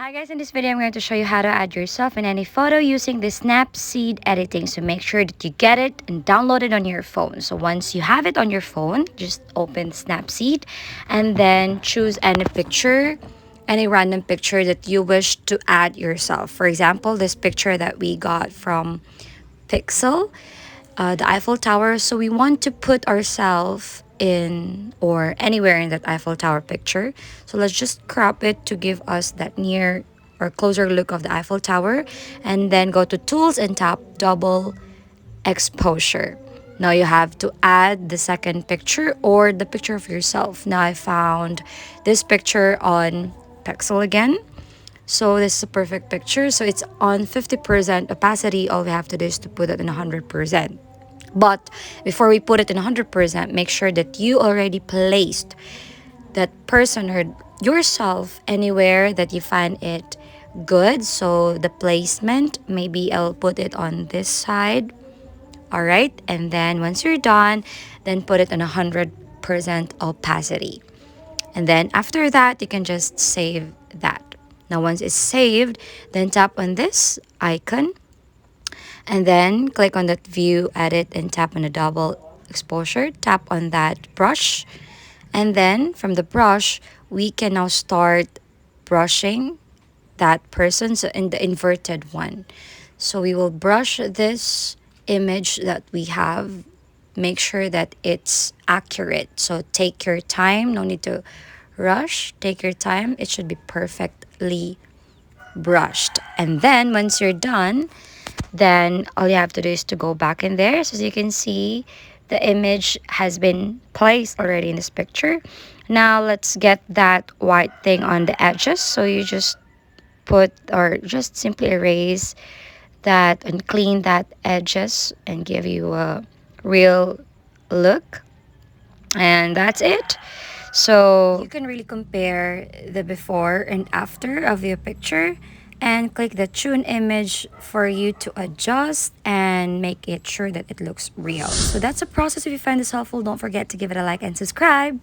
Hi guys, in this video I'm going to show you how to add yourself in any photo using the Snapseed editing. So make sure that you get it and download it on your phone. So once you have it on your phone, just open Snapseed and then choose any picture, any random picture that you wish to add yourself. For example, this picture that we got from Pixel, the Eiffel Tower. So we want to put ourselves in or anywhere in that Eiffel Tower picture. So let's just crop it to give us that near or closer look of the Eiffel Tower, and then go to tools and tap double exposure. Now you have to add the second picture or the picture of yourself. Now I found this picture on Pixel again. So this is a perfect picture. So it's on 50% opacity. All we have to do is to put it in 100%. But before we put it in 100%, make sure that you already placed that person or yourself anywhere that you find it good. So the placement, maybe I'll put it on this side. All right. And then once you're done, then put it in 100% opacity. And then after that, you can just save that. Now, once it's saved, then tap on this icon and then click on that view, edit, and tap on the double exposure. Tap on that brush. And then from the brush, we can now start brushing that person, so in the inverted one. So we will brush this image that we have. Make sure that it's accurate. So take your time. No need to rush. Take your time. It should be perfectly brushed. And then once you're done, then all you have to do is to go back in there. So as you can see, the image has been placed already in this picture. Now let's get that white thing on the edges. So you just put or just simply erase that and clean that edges and give you a real look. And that's it. So you can really compare the before and after of your picture and click the tune image for you to adjust and make it sure that it looks real. So that's a process. If you find this helpful, don't forget to give it a like and subscribe.